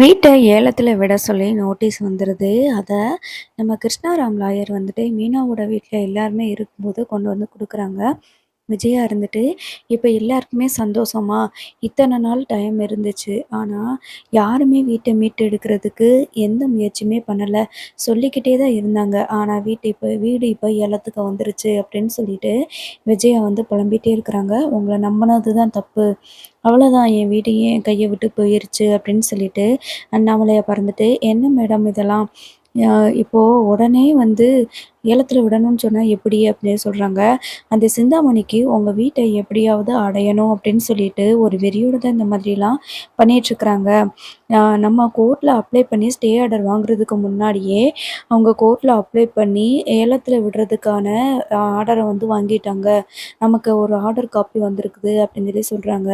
வீட்ட ஏலத்துல விட சொல்லி நோட்டீஸ் வந்துருது. அத நம்ம கிருஷ்ணாராம் லாயர் வந்துட்டு மீனாவோட வீட்ல எல்லாருமே இருக்கும்போது கொண்டு வந்து குடுக்குறாங்க. விஜயா இருந்துட்டு, இப்ப எல்லாருக்குமே சந்தோஷமா, இத்தன நாள் டைம் இருந்துச்சு. ஆனா, யாருமே வீட்ட மீட்டு எடுக்கிறதுக்கு எந்த முயற்சியுமே பண்ணல. சொல்லிக்கிட்டே தான் இருந்தாங்க. ஆனா, வீடு இப்ப ஏலத்துக்கு வந்துருச்சு அப்படின்னு சொல்லிட்டு, விஜயா வந்து புலம்பிட்டே இருக்கிறாங்க. "உங்கள நம்புனது தான் தப்பு. அவ்வளோதான் என் வீடு என் கைய விட்டு போயிருச்சு" அப்படின்னு சொல்லிட்டு, அண்ணாமலையார் பறந்துட்டு, "என்ன மேடம் இதெல்லாம்? இப்போ உடனே வந்து ஏலத்துல விடணும்னு சொன்னா எப்படி?" அப்படின்னு சொல்றாங்க. அந்த சிந்தாமணிக்கு உங்க வீட்ட எப்படியாவது அடையணும் அப்படின்னு சொல்லிட்டு, ஒரு வெறியோட தான் இந்த மாதிரிலாம் பண்ணிட்டுருக்காங்க. நம்ம கோர்ட்ல அப்ளை பண்ணி ஸ்டே ஆர்டர் வாங்குறதுக்கு முன்னாடியே, அவங்க கோர்ட்ல அப்ளை பண்ணி ஏலத்துல விடுறதுக்கான ஆர்டர வந்து வாங்கிட்டாங்க. நமக்கு ஒரு ஆர்டர் காப்பி வந்திருக்குது அப்படின்னு சொல்லி சொல்றாங்க.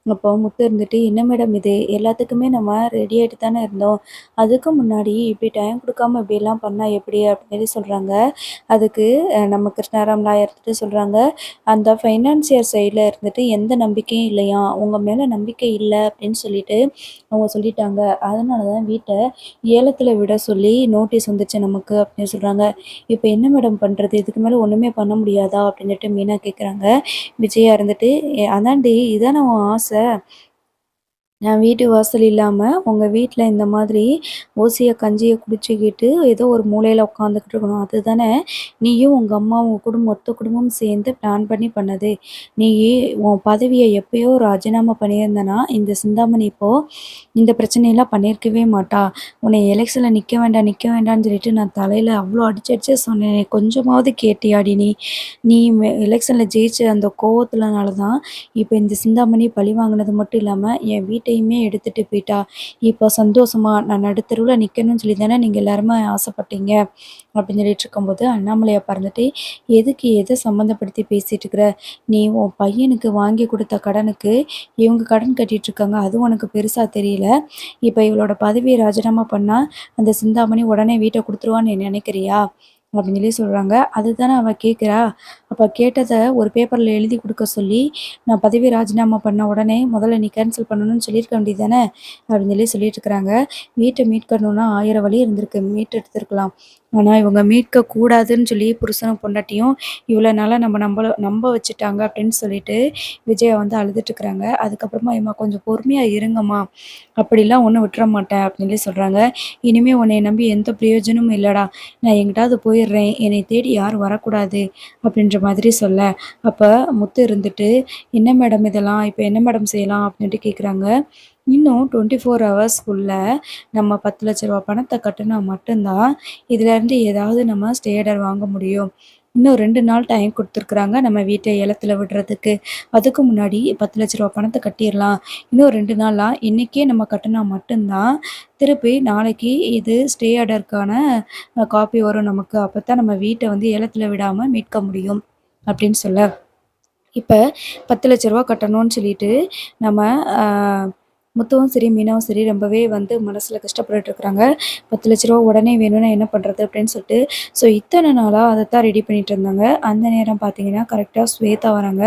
அப்போ முத்து இருந்துட்டு, "என்ன மேடம் இது? எல்லாத்துக்குமே நம்ம ரெடி ஆயிட்டு தானே இருந்தோம். அதுக்கு முன்னாடி இப்படி டைம் குடுக்காம இப்படியெல்லாம் பண்ணா எப்படி?" அப்படின்னு சொல்லி சொல்றாங்க. அதுக்கு நம்ம கிருஷ்ணாராம் லாயர் இருந்துட்டு சொல்றாங்க, "அந்த ஃபைனான்சியர் சைட்ல இருந்துட்டு எந்த நம்பிக்கையும் இல்லையாம். உங்க மேல நம்பிக்கை இல்ல அப்படின்னு சொல்லிட்டு அவங்க சொல்லிட்டாங்க. அதனால தான் வீட்ட ஏலத்துல விட சொல்லி நோட்டீஸ் வந்துச்சு நமக்கு" அப்படின்னு சொல்றாங்க. "இப்ப என்ன மேடம் பண்றது? இதுக்கு மேல ஒண்ணுமே பண்ண முடியாதா?" அப்படின்னுட்டு மீனா கேட்குறாங்க. விஜயா இருந்துட்டு, அதான்டி இதானே உன் ஆசை? என் வீட்டு வாசல் இல்லாம, உங்க வீட்ல இந்த மாதிரி ஓசிய கஞ்சிய குடிச்சுக்கிட்டு, ஏதோ ஒரு மூலையில உட்காந்துக்கிட்டு இருக்கணும். அதுதானே நீயும் உங்க அம்மாவும் உங்க மொத்த குடும்பமும் சேர்ந்து பிளான் பண்ணி பண்ணது. நீ உன் பதவிய எப்பயோ ராஜினாமா பண்ணியிருந்தனா, இந்த சிந்தாமணி இப்போ இந்த பிரச்சனையெல்லாம் பண்ணியிருக்கவே மாட்டா. உன்னை எலெக்ஷன்ல நிக்க வேண்டாம், நிக்க வேண்டாம்னு சொல்லிட்டு நான் தலையில அவ்ளோ அடிச்சு அடிச்சு சொன்னேனே! கொஞ்சமாவது கேட்டியாடி நீ? நீ எலெக்ஷன்ல ஜெயிச்ச அந்த கோவத்துலனால தான், இப்ப இந்த சிந்தாமணி பழி வாங்கினது மட்டும் இல்லாம, என் வீட்டையுமே எடுத்துட்டு போயிட்டா. இப்போ சந்தோஷமா நான் நடுத்தெருவுல நிக்கணும்னு சொல்லி தானே நீங்க எல்லாருமே ஆசைப்பட்டீங்க. அப்படின்னு சொல்லிட்டு இருக்கும்போது, அண்ணாமலையார் பறந்துட்டு, எதுக்கு எத சம்மந்தப்படுத்தி பேசிட்டு இருக்கிற? நீ உன் பையனுக்கு வாங்கி குடுத்த கடனுக்கு, இவங்க கடன் கட்டிட்டு இருக்காங்க. அது உனக்கு பெருசா தெரியல. இப்ப இவளோட பதவிய ராஜினாமா பண்ணா, அந்த சிந்தாமணி உடனே வீட்ட குடுத்துருவான்னு நீ நினைக்கிறியா? அப்படின்னு சொல்லி சொல்றாங்க. அதுதானே அவ கேட்கிறா. அப்ப கேட்டத ஒரு பேப்பர்ல எழுதி குடுக்க சொல்லி, நான் பதவி ராஜினாமா பண்ண உடனே முதல்ல நீ கேன்சல் பண்ணணும்னு சொல்லியிருக்க வேண்டியது தானே! அப்படின்னு சொல்லி சொல்லிட்டு இருக்கிறாங்க. வீட்ட மீட்கணும்னா 1000 வழி இருந்திருக்கு. மீட்டு எடுத்திருக்கலாம். ஆனா இவங்க மீட்க கூடாதுன்னு சொல்லி புருஷனும் பொண்டாட்டியும் இவ்வளோ நாளா நம்ப வச்சுட்டாங்க அப்படின்னு சொல்லிட்டு விஜயா வந்து அழுதுட்டு இருக்கிறாங்க. அதுக்கப்புறமா "எம்மா கொஞ்சம் பொறுமையா இருங்கம்மா. அப்படிலாம் ஒண்ணும் விட்டுற மாட்டேன்" அப்படின்னு சொல்லி சொல்றாங்க. "இனிமே உன்னைய நம்பி எந்த பிரயோஜனமும் இல்லடா. நான் எங்கிட்டாவது போயிடுறேன். என்னை தேடி யாரும் வரக்கூடாது" அப்படின்ற மாதிரி சொல்ல, அப்ப முத்து இருந்துட்டு, "என்ன மேடம் இதெல்லாம்? இப்ப என்ன மேடம் செய்யலாம்?" அப்படின்ட்டு கேட்குறாங்க. இன்னும் 24 ஹவர்ஸ்க்குள்ள நம்ம ரூ. 10,00,000 பணத்த கட்டுனா மட்டும் தான், இதுலேருந்து ஏதாவது நம்ம ஸ்டே ஆர்டர் வாங்க முடியும். இன்னும் 2 நாள் டைம் குடுத்துருக்குறாங்க நம்ம வீட்ட ஏலத்துல விடுறதுக்கு. அதுக்கு முன்னாடி ரூ. 10,00,000 பணத்த கட்டிறலாம். இன்னும் 2 நாளா இன்னைக்கே நம்ம கட்டுனா மட்டும் தான், திருப்பி நாளைக்கு இது ஸ்டே ஆர்டருக்கான காப்பி வரும் நமக்கு. அப்பத்தான் நம்ம வீட்ட வந்து ஏலத்துல விடாம மீட்க முடியும். அப்படின்னு சொல்ல, இப்ப ரூ. 10,00,000 கட்டணும்னு சொல்லிட்டு நம்ம அ முத்துவும் சரி, மீனாவும் சரி ரொம்பவே வந்து மனசுல கஷ்டப்பட்டுட்டு இருக்கிறாங்க. ரூ. 10,00,000 உடனே வேணும்னா என்ன பண்றது? அப்படின்னு சொல்லிட்டு, ஸோ இத்தன நாளா அதத்தான் ரெடி பண்ணிட்டு இருந்தாங்க. அந்த நேரம் பார்த்தீங்கன்னா, கரெக்ட்டா ஸ்வேதா வராங்க.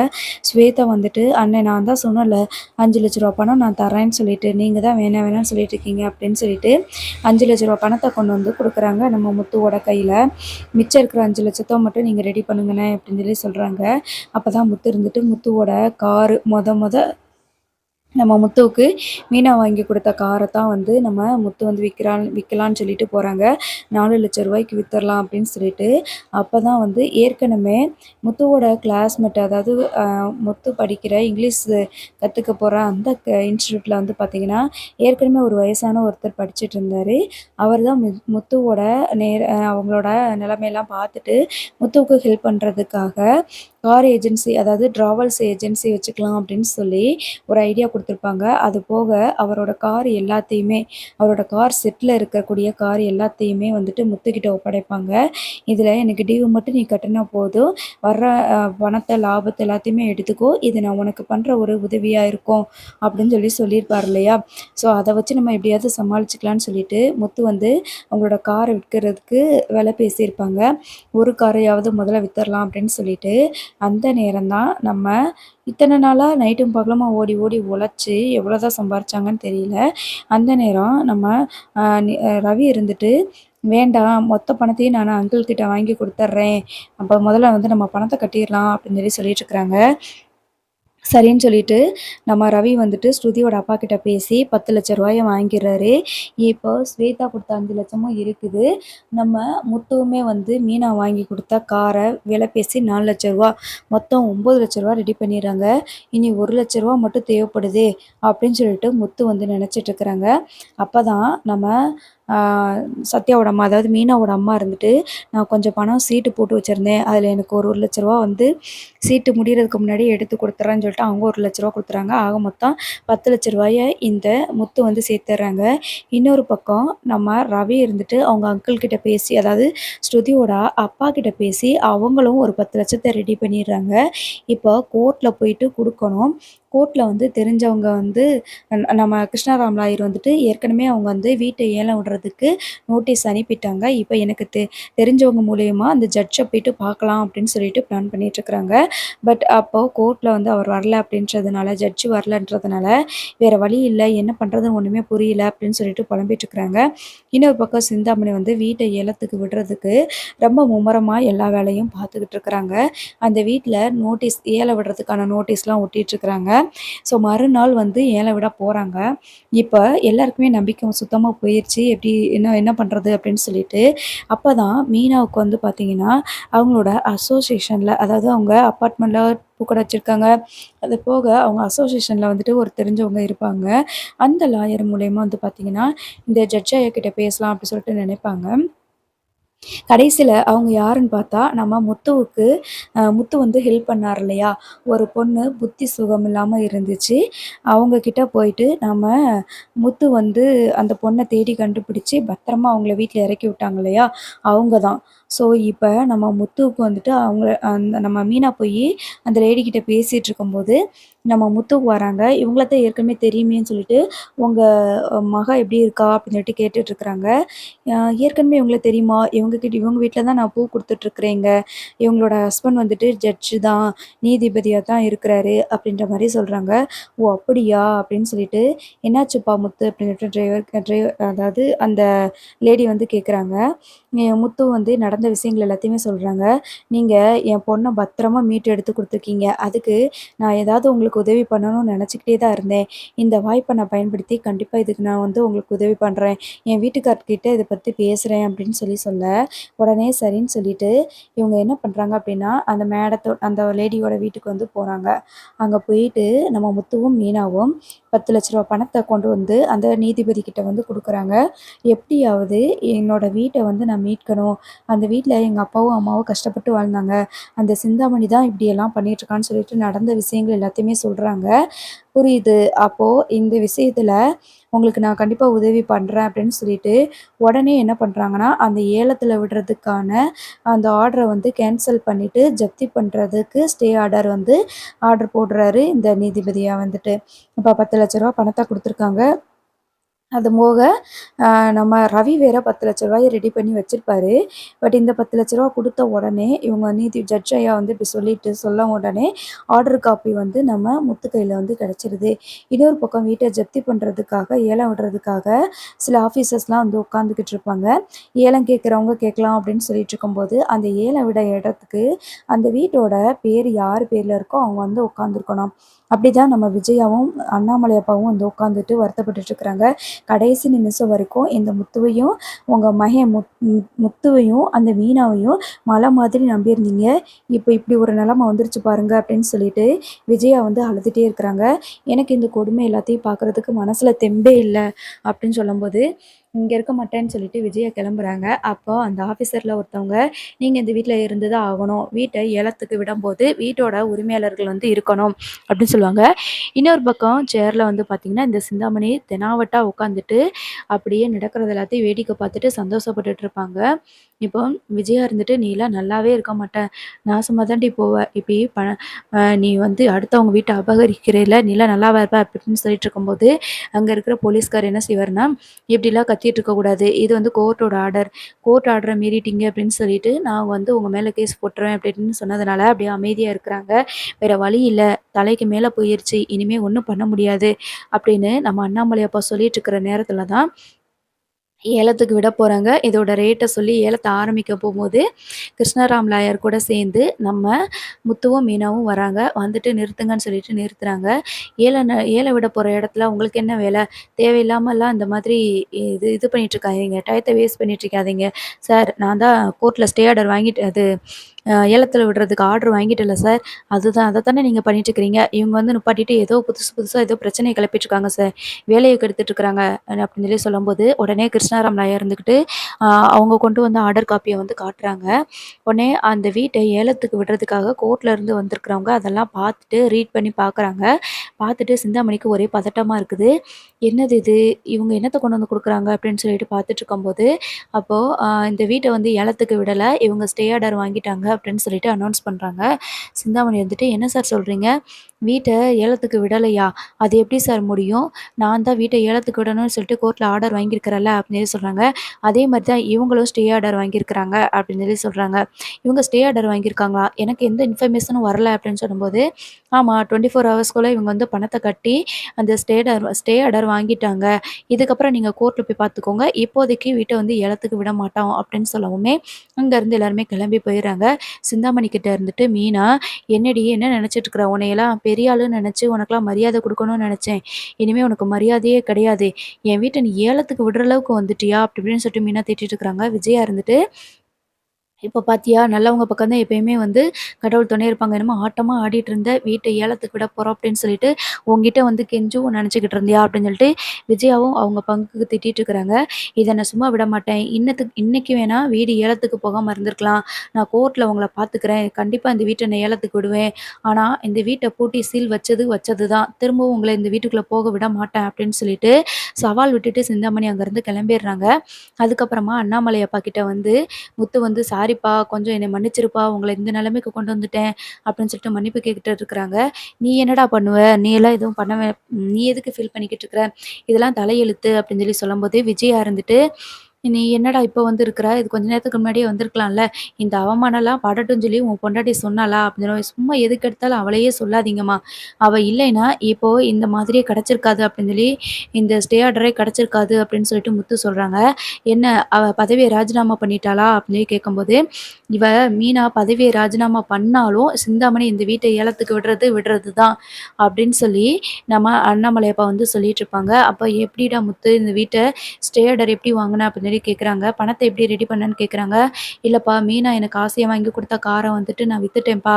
ஸ்வேதா வந்துட்டு, "அண்ணே நான் தான் சொன்னேன்ல, ரூ. 5,00,000 பணம் நான் தர்றேன்னு சொல்லிட்டு, நீங்க தான் வேணாம் வேணாம்னு சொல்லிட்டு இருக்கீங்க" அப்படின்னு சொல்லிட்டு, ரூ. 5,00,000 பணத்த கொண்டு வந்து குடுக்குறாங்க நம்ம முத்துவோட கையில. "மிச்சம் இருக்கிற 5,00,000 மட்டும் நீங்க ரெடி பண்ணுங்கண்ணே" அப்படின்னு சொல்லி சொல்றாங்க. அப்பதான் முத்து இருந்துட்டு, முத்துவோட காரு மொத நம்ம முத்துவுக்கு மீனா வாங்கி குடுத்த கார தான் வந்து நம்ம முத்து வந்து விக்கலான்னு சொல்லிட்டு போறாங்க. ரூ. 4,00,000 வித்துறலாம் அப்படின்னு சொல்லிட்டு. அப்பதான் வந்து ஏற்கனவே முத்துவோட கிளாஸ்மேட் அதாவது முத்து படிக்கிற இங்கிலீஷ் கத்துக்க போற அந்த இன்ஸ்டிடியூட்ல வந்து பார்த்தீங்கன்னா, ஏற்கனவே ஒரு வயசான ஒருத்தர் படிச்சுட்டு இருந்தாரு. அவர் தான் முத்துவோட அவங்களோட நிலைமையெல்லாம் பார்த்துட்டு, முத்துவுக்கு ஹெல்ப் பண்றதுக்காக கார் ஏஜென்சி அதாவது டிராவல்ஸ் ஏஜென்சி வச்சுக்கலாம் அப்படின்னு சொல்லி ஒரு ஐடியா குடுத்துருப்பாங்க. அது போக அவரோட கார் எல்லாத்தையுமே, அவரோட கார் செட்ல இருக்கக்கூடிய கார் எல்லாத்தையுமே வந்துட்டு முத்துக்கிட்ட ஒப்படைப்பாங்க. "இதில எனக்கு டியூ மட்டும் நீ கட்டுனா போதும். வர்ற பணத்த, லாபத்த எல்லாத்தையுமே எடுத்துக்கோ. இது நான் உனக்கு பண்ற ஒரு உதவியா இருக்கும்." அப்படின்னு சொல்லியிருப்பார் இல்லையா? ஸோ அத வச்சு நம்ம எப்படியாவது சமாளிச்சுக்கலான்னு சொல்லிட்டு, முத்து வந்து அவங்களோட கார விற்கிறதுக்கு விலை பேசியிருப்பாங்க. ஒரு காரையாவது முதல்ல வித்துறலாம் அப்படின்னு சொல்லிட்டு, அந்த நேரம் தான் நம்ம இத்தனை நாளா நைட்டும் பகலுமா ஓடி ஓடி உழைச்சு எவ்வளோதான் சம்பாரிச்சாங்கன்னு தெரியல. அந்த நேரம் நம்ம ரவி இருந்துட்டு, "வேண்டாம் மொத்த பணத்தையும் நான் அங்கிள் கிட்ட வாங்கி குடுத்துர்றேன். அப்ப முதல்ல வந்து நம்ம பணத்த கட்டிர்லாம்" அப்படின்னு சொல்லிட்டு இருக்கிறாங்க. சரின்னு சொல்லிட்டு, நம்ம ரவி வந்துட்டு ஸ்ருதியோட அப்பாகிட்ட பேசி ரூ. 10,00,000 வாங்கிர்றாரு. இப்போ ஸ்வேதா குடுத்த 5,00,000ம் இருக்குது. நம்ம முத்துவுமே வந்து மீனா வாங்கி குடுத்த கார விலை பேசி ரூ. 4,00,000 மொத்தம் ரூ. 9,00,000 ரெடி பண்ணிர்றாங்க. இனி ரூ. 1,00,000 மட்டும் தேவைப்படுதே அப்படின்னு சொல்லிட்டு முத்து வந்து நெனச்சிட்டுருக்குறாங்க. அப்பதான் நம்ம ஆ சத்யாவோட அம்மா, அதாவது மீனாவோட அம்மா இருந்துட்டு, "நான் கொஞ்சம் பணம் சீட்டு போட்டு வச்சிருந்தேன். அதில எனக்கு ஒரு ரூ. 1,00,000 வந்து சீட்டு முடியறதுக்கு முன்னாடி எடுத்து குடுத்துர்றேன்னு" சொல்லிட்டு அவங்க ஒரு ரூ. 1,00,000 குடுத்துறாங்க. ஆக மொத்தம் ரூ. 10,00,000 இந்த முத்து வந்து சேர்த்துர்றாங்க. இன்னொரு பக்கம் நம்ம ரவி இருந்துட்டு அவங்க அங்கிள் கிட்ட பேசி, அதாவது ஸ்ருதியோட அப்பா கிட்ட பேசி அவங்களும் ஒரு 10,00,000 ரெடி பண்ணிடுறாங்க. இப்போ கோர்ட்ல போயிட்டு குடுக்கணும். கோர்ட்ல வந்து தெரிஞ்சவங்க வந்து நம்ம கிருஷ்ணாராம் லாயர் வந்துட்டு ஏற்கனவே அவங்க வந்து வீட்ட ஏலம் விடுறதுக்கு நோட்டீஸ் அனுப்பிட்டாங்க. இப்ப எனக்கு தெரிஞ்சவங்க மூலியமா அந்த ஜட்ஜ போயிட்டு பார்க்கலாம் அப்படின்னு சொல்லிட்டு பிளான் பண்ணிட்டுருக்காங்க. பட் அப்போ கோர்ட்ல வந்து அவர் வரல அப்படின்றதுனால, ஜட்ஜ் வரலன்றதுனால, வேற வழி இல்ல. என்ன பண்றதுன்னு ஒண்ணுமே புரியல அப்படின்னு சொல்லிட்டு புலம்பிட்டு இருக்கிறாங்க. இன்னொரு பக்கம் சிந்தாமணி வந்து வீட்ட ஏலத்துக்கு விடுறதுக்கு ரொம்ப மும்முரமா எல்லா வேலையும் பார்த்துக்கிட்டு இருக்கிறாங்க. அந்த வீட்ல நோட்டீஸ் ஏலம் விடுறதுக்கான நோட்டீஸ்லாம் ஒட்டிட்டு இருக்கிறாங்க. ஸோ மறுநாள் வந்து ஏலம் விட போறாங்க. இப்ப எல்லாருக்குமே நம்பிக்கை சுத்தமா போயிருச்சு. எப்படி என்ன என்ன பண்றது அப்படின்னு சொல்லிட்டு, அப்பதான் மீனாவுக்கு வந்து பார்த்தீங்கன்னா, அவங்களோட அசோசியேஷன்ல, அதாவது அவங்க அப்பார்ட்மெண்ட்ல பூக்கடை வச்சிருக்காங்க. அது போக அவங்க அசோசியேஷன்ல வந்துட்டு ஒரு தெரிஞ்சவங்க இருப்பாங்க. அந்த லாயர் மூலியமா வந்து பார்த்தீங்கன்னா, இந்த ஜட்ஜ் ஐயா கிட்ட பேசலாம் அப்படி சொல்லிட்டு நினைப்பாங்க. கடைசில அவங்க யாருன்னு பார்த்தா, நம்ம முத்துவுக்கு முத்து வந்து ஹெல்ப் பண்ணாரு இல்லையா? ஒரு பொண்ணு புத்தி சுகம் இல்லாம இருந்துச்சு. அவங்க கிட்ட போயிட்டு நம்ம முத்து வந்து அந்த பொண்ண தேடி கண்டுபிடிச்சு பத்திரமா அவங்கள வீட்ல இறக்கி விட்டாங்க இல்லையா? அவங்க தான். ஸோ இப்ப நம்ம முத்துவுக்கு வந்துட்டு அவங்க நம்ம மீனா போயி அந்த லேடி கிட்ட பேசிட்டு இருக்கும்போது, நம்ம முத்துக்கு வராங்க. இவங்கள தான் ஏற்கனவே தெரியுமேன்னு சொல்லிட்டு, "உங்க மக எப்படி இருக்கா?" அப்படின்னு சொல்லிட்டு கேட்டுட்டு இருக்கிறாங்க. அ ஏற்கனவே இவங்கள தெரியுமா? இவங்க வீட்ல தான் நான் பூ குடுத்துட்ருக்கிறேங்க. இவங்களோட ஹஸ்பண்ட் வந்துட்டு ஜட்ஜு தான், நீதிபதியா தான் இருக்கிறாரு அப்படின்ற மாரி சொல்றாங்க. "ஓ! அப்படியா?" அப்படின்னு சொல்லிட்டு, "என்னாச்சுப்பா முத்து?" அப்படின்னு சொல்லிட்டு அதாவது அந்த லேடி வந்து கேட்குறாங்க. முத்து வந்து நடந்த விஷயங்கள் எல்லாத்தையுமே சொல்றாங்க. "நீங்க என் பொண்ண பத்திரமா மீட்டு எடுத்து குடுத்துருக்கீங்க. அதுக்கு நான் ஏதாவது உங்களுக்கு உதவி பண்ணணும்னு நெனச்சுக்கிட்டே தான் இருந்தேன். இந்த வாய்ப்ப நான் பயன்படுத்தி கண்டிப்பா இதுக்கு நான் வந்து உங்களுக்கு உதவி பண்றேன். என் வீட்டுக்கார்கிட்ட இத பத்தி பேசுறேன்" அப்படின்னு சொல்ல, உடனே சரின்னு சொல்லிட்டு, இவங்க என்ன பண்றாங்க அப்படின்னா, அந்த லேடியோட வீட்டுக்கு வந்து போறாங்க. அங்க போயிட்டு நம்ம முத்துவும், மீனாவும் ரூ. 10,00,000 பணத்த கொண்டு வந்து அந்த நீதிபதி கிட்ட வந்து குடுக்குறாங்க. "எப்படியாவது என்னோட வீட்ட வந்து நான் மீட்கணும். அந்த வீட்ல எங்க அப்பாவும், அம்மாவும் கஷ்டப்பட்டு வாழ்ந்தாங்க. அந்த சிந்தாமணி தான் இப்படியெல்லாம் பண்ணிட்டுருக்கான்னு" சொல்லிட்டு நடந்த விஷயங்கள் எல்லாத்தையுமே சொல்றாங்க. புரியுது. அப்போ இந்த விஷயத்துல உங்களுக்கு நான் கண்டிப்பா உதவி பண்றேன் அப்படின்னு சொல்லிட்டு, உடனே என்ன பண்றாங்கன்னா, அந்த ஏலத்துல விடுறதுக்கான அந்த ஆர்டர வந்து கேன்சல் பண்ணிட்டு, ஜப்தி பண்றதுக்கு ஸ்டே ஆர்டர் வந்து ஆர்டர் போடுறாரு இந்த நீதிபதியா வந்துட்டு. இப்ப ரூ. 10,00,000 பணத்த குடுத்துருக்காங்க. அது போக நம்ம ரவி வேற ரூ. 10,00,000 ரெடி பண்ணி வச்சிருப்பாரு. பட் இந்த ரூ. 10,00,000 குடுத்த உடனே, இவங்க ஜட்ஜ் ஐயா வந்து இப்படி சொல்ல உடனே, ஆர்டர் காப்பி வந்து நம்ம முத்து கையில வந்து கிடைச்சிருது. இன்னொரு பக்கம் வீட்ட ஜப்தி பண்றதுக்காக, ஏலம் விடுறதுக்காக சில ஆஃபீசர்ஸ்லாம் வந்து உட்காந்துக்கிட்டு இருப்பாங்க. ஏலம் கேட்குறவங்க கேட்கலாம் அப்படின்னு சொல்லிட்டு இருக்கும்போது, அந்த ஏலம் விட இடத்துக்கு அந்த வீட்டோட பேர் யார் பேர்ல இருக்கோ அவங்க வந்து உட்காந்துருக்கணும். அப்படிதான் நம்ம விஜயாவும், அண்ணாமலை அப்பாவும் வந்து உட்காந்துட்டு வருத்தப்பட்டுட்டு இருக்கிறாங்க. கடைசி நிமிஷம் வரைக்கும் இந்த முத்துவையும், உங்க மகன் முத்துவையும், அந்த மீனாவையும் மலை மாதிரி நம்பியிருந்தீங்க. இப்ப இப்படி ஒரு நிலைமை வந்துருச்சு பாருங்க அப்படின்னு சொல்லிட்டு, விஜயா வந்து அழுதுட்டே இருக்கிறாங்க. எனக்கு இந்த கொடுமை எல்லாத்தையும் பார்க்குறதுக்கு மனசுல தெம்பே இல்ல அப்படின்னு சொல்லும்போது, இங்க இருக்க மாட்டேன்னு சொல்லிட்டு விஜயா கிளம்புறாங்க. அப்போ அந்த ஆஃபீஸர்ல ஒருத்தவங்க, "நீங்க இந்த வீட்ல இருந்து தான் ஆகணும். வீட்ட ஏலத்துக்கு விடம்போது வீட்டோட உரிமையாளர்கள் வந்து இருக்கணும்" அப்படின்னு சொல்லுவாங்க. இன்னொரு பக்கம் சேர்ல வந்து பார்த்தீங்கன்னா, இந்த சிந்தாமணி தெனாவட்டா உட்காந்துட்டு, அப்படியே நடக்கிறது எல்லாத்தையும் வேடிக்கை பார்த்துட்டு சந்தோஷப்பட்டுட்டு இருப்பாங்க. இப்போ விஜயா இருந்துட்டு, "நீலாம் நல்லாவே இருக்க மாட்ட. நாசமா தாண்டி போவ. இப்படி நீ வந்து அடுத்தவங்க வீட்ட அபகரிக்கிறேல்ல, நீலாம் நல்லாவா இருப்ப?" அப்படி இப்படின்னு சொல்லிட்டு இருக்கும்போது, அங்க இருக்கிற போலீஸ்காரர் என்ன செய்வாருன்னா, "இப்படிலாம் கத்திட்டு இருக்கக்கூடாது. இது வந்து கோர்ட்டோட ஆர்டர். கோர்ட் ஆர்டர மீறிட்டீங்க அப்படின்னு சொல்லிட்டு, நான் வந்து உங்க மேல கேஸ் போட்டுருவேன்." அப்படி இப்படின்னு சொன்னதுனால, அப்படியே அமைதியா இருக்கிறாங்க. வேற வழி இல்ல. தலைக்கு மேல போயிருச்சு. இனிமே ஒண்ணும் பண்ண முடியாது. அப்படின்னு நம்ம அண்ணாமலை அப்பா சொல்லிட்டு இருக்கிற நேரத்தில தான் ஏலத்துக்கு விட போறாங்க. இதோட ரேட்ட சொல்லி ஏலத்த ஆரம்பிக்க போம்போது, கிருஷ்ணராம் லாயர் கூட சேர்ந்து நம்ம முத்துவும், மீனாவும் வராங்க. வந்துட்டு நிறுத்துங்கன்னு சொல்லிட்டு நிறுத்துறாங்க. ஏலம் விட போற இடத்துல உங்களுக்கு என்ன வேல? தேவையில்லாமலாம் இந்த மாதிரி இது இது பண்ணிட்டு இருக்காதீங்க. டயத்த வேஸ்ட் பண்ணிட்டு இருக்காதீங்க. சார் நான் தான் கோர்ட்ல ஸ்டே ஆர்டர் வாங்கிட்டு அது ஏலத்துல விடுறதுக்கு ஆர்டர் வாங்கிட்டேன்ல சார். அதுதான் அத தானே நீங்க பண்ணிட்டு இருக்கிறீங்க. இவங்க வந்து நிப்பாட்டிட்டு ஏதோ புதுசு புதுசா ஏதோ பிரச்சனைய கிளப்பிட்டு இருக்காங்க சார். வேலைய கெடுத்துட்டு இருக்கிறாங்க. அப்படின்னு சொல்லி சொல்லும்போது, உடனே கிருஷ்ணாராம் நாயர் இருந்துகிட்டு, அ அவங்க கொண்டு வந்த ஆர்டர் காப்பிய வந்து காட்டுறாங்க. உடனே அந்த வீட்ட ஏலத்துக்கு விடுறதுக்காக கோர்ட்ல இருந்து வந்திருக்கிறவங்க அதெல்லாம் பார்த்துட்டு ரீட் பண்ணி பார்க்குறாங்க. பார்த்துட்டு சிந்தாமணிக்கு ஒரே பதட்டமா இருக்குது. என்னது இது? இவங்க என்னத்த கொண்டு வந்து குடுக்குறாங்க? அப்படின்னு சொல்லிட்டு பார்த்துட்டு இருக்கும்போது, அப்போ இந்த வீட்ட வந்து ஏலத்துக்கு விடல. இவங்க ஸ்டே ஆர்டர் வாங்கிட்டாங்க அப்படின்னு சொல்லிட்டு அனௌன்ஸ் பண்றாங்க. சிந்தாமணி வந்துட்டு, "என்ன சார் சொல்றீங்க? வீட்ட ஏலத்துக்கு விடலையா? அது எப்படி சார் முடியும்? நான் தான் வீட்ட ஏலத்துக்கு விடணும்னு சொல்லிட்டு கோர்ட்ல ஆர்டர் வாங்கியிருக்கிறேன்ல." அப்படின்னு சொல்லி சொல்றாங்க. அதே மாரி தான் இவங்களும் ஸ்டே ஆர்டர் வாங்கியிருக்கிறாங்க அப்படின்னு சொல்லி சொல்றாங்க. இவங்க ஸ்டே ஆர்டர் வாங்கியிருக்காங்களா? எனக்கு எந்த இன்ஃபர்மேஷனும் வரல அப்படின்னு சொல்லும்போது, ஆமா 24 ஹவர்ஸ்க்குள்ள இவங்க வந்து பணத்த கட்டி அந்த ஸ்டே ஆர்டர் வாங்கிட்டாங்க. இதுக்கப்புறம் நீங்க கோர்ட்ல போய் பார்த்துக்கோங்க. இப்போதைக்கு வீட்ட வந்து ஏலத்துக்கு விட மாட்டோம் அப்படின்னு சொல்லவுமே, அங்கருந்து எல்லாருமே கிளம்பி போயிர்றாங்க. சிந்தாமணி கிட்ட இருந்துட்டு மீனா, "என்னடி என்ன நெனச்சிட்டு இருக்கிற? உன்னையெல்லாம் பெரிய ஆளுன்னு நெனச்சு உனக்கெல்லாம் மரியாதை குடுக்கணும்னு நெனச்சேன். இனிமே உனக்கு மரியாதையே கிடையாது. என் வீட்ட நீ ஏலத்துக்கு விடுற அளவுக்கு வந்துட்டியா?" அப்படி இப்படின்னு சொல்லிட்டு மீனா திட்டிட்டு இருக்கிறாங்க. விஜயா இருந்துட்டு, இப்ப பாத்தியா, நல்லவங்க பக்கம் தான் எப்பயுமே வந்து கடவுள் துணை இருப்பாங்க. என்னமோ ஆட்டமா ஆடிட்டு இருந்த, வீட்ட ஏலத்துக்கு விட போறோம் அப்படின்னு சொல்லிட்டு, உன்கிட்ட வந்து கெஞ்சவும் நெனச்சுக்கிட்டு இருந்தியா? அப்படின்னு சொல்லிட்டு விஜயாவும் அவங்க பங்குக்கு திட்டிட்டு இருக்கிறாங்க. இத நான் சும்மா விட மாட்டேன். இன்னைக்கு வேணா வீடு ஏலத்துக்கு போகாம இருந்திருக்கலாம். நான் கோர்ட்ல உங்கள பாத்துக்கிறேன். கண்டிப்பா இந்த வீட்ட நான் ஏலத்துக்கு விடுவேன். ஆனா இந்த வீட்ட பூட்டி சீல் வச்சது வச்சது தான். திரும்பவும் உங்கள இந்த வீட்டுக்குள்ள போக விட மாட்டேன் அப்படின்னு சொல்லிட்டு, சவால் விட்டுட்டு சிந்தாமணி அங்கருந்து கிளம்பிர்றாங்க. அதுக்கப்புறமா அண்ணாமலை அப்பா கிட்ட வந்து முத்து வந்து "சாரிப்பா, கொஞ்சம் என்னை மன்னிச்சிருப்பா. உங்கள இந்த நிலைமைக்கு கொண்டு வந்துட்டேன்." அப்படின்னு சொல்லிட்டு மன்னிப்பு கேட்டுட்டு இருக்கிறாங்க. "நீ என்னடா பண்ணுவ? நீ எல்லாம் எதுவும் நீ எதுக்கு ஃபீல் பண்ணிக்கிட்டு இருக்கிற? இதெல்லாம் தலையெழுத்து." அப்படின்னு சொல்லி சொல்லும்போது, விஜயா இருந்துட்டு, "நீ என்னடா இப்ப வந்து இருக்கிற? இது கொஞ்ச நேரத்துக்கு முன்னாடியே வந்திருக்கலாம்ல. இந்த அவமானம்லாம் படட்டும்னு சொல்லி உன் பொண்டாட்டி சொன்னாளா?" அப்படின்னு சும்மா எதுக்கு எடுத்தாலும் அவளையே சொல்லாதீங்கம்மா. அவ இல்லைன்னா, இப்போ இந்த மாதிரியே கிடைச்சிருக்காது அப்படின்னு சொல்லி, இந்த ஸ்டே ஆர்டரே கிடைச்சிருக்காது அப்படின்னு சொல்லிட்டு முத்து சொல்றாங்க. "என்ன அவ பதவிய ராஜினாமா பண்ணிட்டாளா?" அப்படின்னு சொல்லி கேட்கும்போது, "இவ மீனா பதவிய ராஜினாமா பண்ணாலும், சிந்தாமணி இந்த வீட்ட ஏலத்துக்கு விடுறது விடுறது தான்." அப்படின்னு சொல்லி நம்ம அண்ணாமலை அப்பா வந்து சொல்லிட்டுருப்பாங்க. "அப்ப எப்படிடா முத்து இந்த வீட்ட ஸ்டே ஆர்டர் எப்படி வாங்குன?" அப்படின்னு சொல்லி கேட்குறாங்க. "பணத்த எப்படி ரெடி பண்ணன்னு?" கேட்குறாங்க. "இல்லப்பா மீனா எனக்கு ஆசையா வாங்கி குடுத்த கார வந்துட்டு நான் வித்துட்டேன்ப்பா.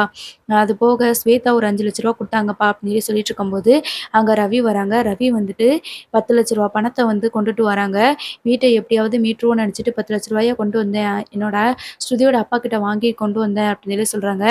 அது போக ஸ்வேதா ஒரு ரூ. 5,00,000 குடுத்தாங்கப்பா." அப்படின்னு சொல்லி சொல்லிட்டுருக்கும்போது, அங்க ரவி வராங்க. ரவி வந்துட்டு ரூ. 10,00,000 பணத்த வந்து கொண்டுட்டு வராங்க. வீட்ட எப்படியாவது மீட்டுருவோம்னு நெனச்சுட்டு ரூ. 10,00,000 கொண்டு வந்தேன். என்னோட ஸ்ருதியோட அப்பாகிட்ட வாங்கி கொண்டு வந்தேன் அப்படின்னு சொல்லி சொல்றாங்க.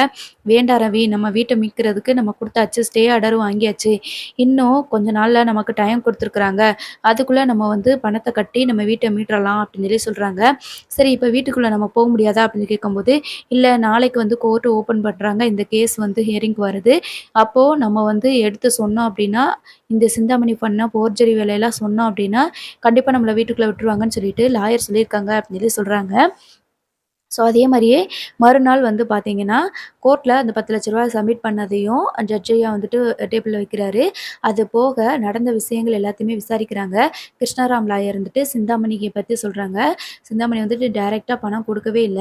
"வேண்டாம் ரவி, நம்ம வீட்ட மீட்கிறதுக்கு நம்ம குடுத்தாச்சு. ஸ்டே ஆர்டரும் வாங்கியாச்சு. இன்னும் கொஞ்ச நாள்ல நமக்கு டைம் குடுத்துருக்காங்க. அதுக்குள்ள நம்ம வந்து பணத்த கட்டி நம்ம வீட்ட மீட்டுறலாம்." அப்படின்னு சொல்லி சொல்றாங்க. "சரி இப்ப வீட்டுக்குள்ள நம்ம போ முடியாதா?" அப்படின்னு கேட்கும்போது, "இல்ல நாளைக்கு வந்து கோர்ட் ஓப்பன் பண்றாங்க. இந்த கேஸ் வந்து ஹியரிங்க்கு வருது. அப்போ நம்ம வந்து எடுத்து சொன்னோம் அப்படின்னா, இந்த சிந்தாமணி பண்ண போர்ஜரி வேலையெல்லாம் சொன்னோம் அப்படின்னா, கண்டிப்பா நம்மள வீட்டுக்குள்ள விட்டுருவாங்கன்னு சொல்லிட்டு லாயர் சொல்லியிருக்காங்க." அப்படின்னு சொல்லி சொல்றாங்க. ஸோ, அதே மாரியே மறுநாள் வந்து பார்த்தீங்கன்னா, கோர்ட்ல அந்த ரூ. 10,00,000 சப்மிட் பண்ணதையும் ஜட்ஜ் ஐயா வந்துட்டு டேபிள்ல வைக்கிறாரு. அது போக நடந்த விஷயங்கள் எல்லாத்தையுமே விசாரிக்கிறாங்க. கிருஷ்ணராம் லாயர் இருந்துட்டு சிந்தாமணிய பத்தி சொல்றாங்க. சிந்தாமணி வந்துட்டு டைரக்ட்டா பணம் குடுக்கவே இல்ல.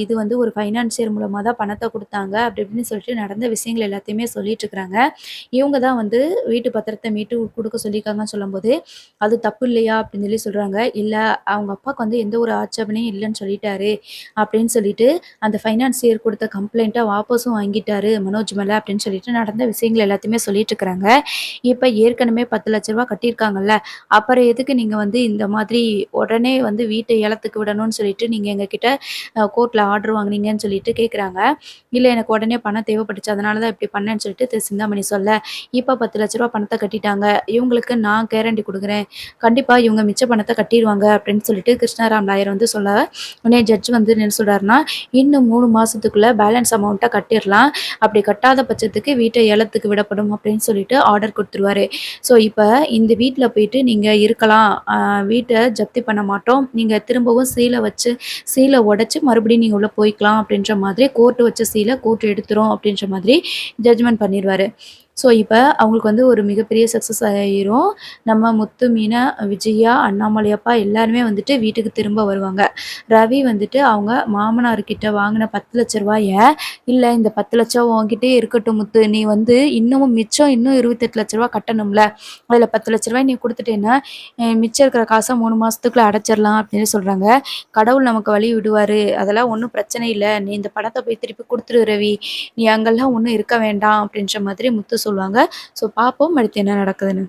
இது வந்து ஒரு ஃபைனான்சியர் மூலமா தான் பணத்த குடுத்தாங்க. அப்படி இப்படின்னு சொல்லிட்டு நடந்த விஷயங்கள் எல்லாத்தையுமே சொல்லிட்டு இருக்கிறாங்க. இவங்க தான் வந்து வீட்டு பத்திரத்த மீட்டு குடுக்க சொல்லியிருக்காங்கன்னு சொல்லும்போது, "அது தப்பு இல்லையா?" அப்படின்னு சொல்லி சொல்றாங்க. "இல்ல அவங்க அப்பாவுக்கு வந்து எந்த ஒரு ஆட்சேபனையும் இல்லன்னு சொல்லிட்டாரு. அப்படின்னு சொல்லிட்டு அந்த ஃபைனான்சியர் கொடுத்த கம்ப்ளைண்ட்டை வாபஸும் வாங்கிட்டாரு மனோஜ் மேலே அப்படின்னு சொல்லிட்டு நடந்த விஷயங்கள் எல்லாத்தையுமே சொல்லிட்டு இருக்கிறாங்க. இப்போ ஏற்கனவே 10 லட்ச ரூபா கட்டியிருக்காங்கல்ல, அப்புறம் எதுக்கு நீங்கள் வந்து இந்த மாதிரி உடனே வந்து வீட்டை ஏலத்துக்கு விடணும்னு சொல்லிட்டு நீங்கள் எங்ககிட்ட கோர்ட்டில் ஆர்டர் வாங்குனீங்கன்னு சொல்லிட்டு கேட்குறாங்க. இல்லை எனக்கு உடனே பணம் தேவைப்பட்டுச்சு அதனால தான் இப்படி பண்ணேன்னு சொல்லிட்டு சிந்தாமணி சொல்ல, இப்போ 10 லட்ச ரூபா பணத்தை கட்டிட்டாங்க, இவங்களுக்கு நான் கேரண்டி கொடுக்குறேன், கண்டிப்பாக இவங்க மிச்ச பணத்தை கட்டிடுவாங்க அப்படின்னு சொல்லிட்டு கிருஷ்ணாராம் லாயர் வந்து சொல்ல, உடனே ஜட்ஜ் வந்து என்ன சொல்கிறாருன்னா, இன்னும் 3 மாதத்துக்குள்ளே பேலன்ஸ் அமௌண்ட்டை கட்டிடலாம், அப்படி கட்டாத பட்சத்துக்கு வீட்டை ஏலத்துக்கு விடப்படும் அப்படின்னு சொல்லிட்டு ஆர்டர் கொடுத்துருவாரு. ஸோ இப்போ இந்த வீட்டில் போயிட்டு நீங்கள் இருக்கலாம், வீட்டை ஜப்தி பண்ண மாட்டோம், நீங்கள் திரும்பவும் சீலை உடைச்சு மறுபடியும் நீங்கள் உள்ளே போய்க்கலாம் அப்படின்ற மாதிரி கோர்ட்டு வச்ச சீலை கோர்ட் எடுத்துரும் அப்படின்ற மாதிரி ஜட்ஜ்மெண்ட் பண்ணிடுவார். ஸோ இப்போ அவங்களுக்கு வந்து ஒரு மிகப்பெரிய சக்ஸஸ் ஆயிரும். நம்ம முத்து, மீனா, விஜயா, அண்ணாமலை அப்பா எல்லாருமே வந்துட்டு வீட்டுக்கு திரும்ப வருவாங்க. ரவி வந்துட்டு அவங்க மாமனார்கிட்ட வாங்கின 10 லட்ச ரூபாய, இல்லை இந்த 10 லட்சம் உன்கிட்டயே இருக்கட்டும் முத்து, நீ வந்து இன்னமும் மிச்சம் இன்னும் 28 லட்ச ரூபா கட்டணும்ல, அதில் 10 லட்ச ரூபாய் நீ கொடுத்துட்டேன்னா மிச்சம் இருக்கிற காசை 3 மாதத்துக்குள்ளே அடைச்சிடலாம் அப்படின்னு சொல்கிறாங்க. கடவுள் நமக்கு வழி விடுவார், அதெல்லாம் ஒன்றும் பிரச்சனை இல்லை, நீ இந்த பணத்தை போய் திருப்பி கொடுத்துரு ரவி, நீ அங்கெல்லாம் ஒன்றும் இருக்க வேண்டாம் அப்படின்ற மாதிரி முத்து சொல்லுவாங்க. ஸோ பார்ப்போம் அடுத்து என்ன நடக்குதுன்னு.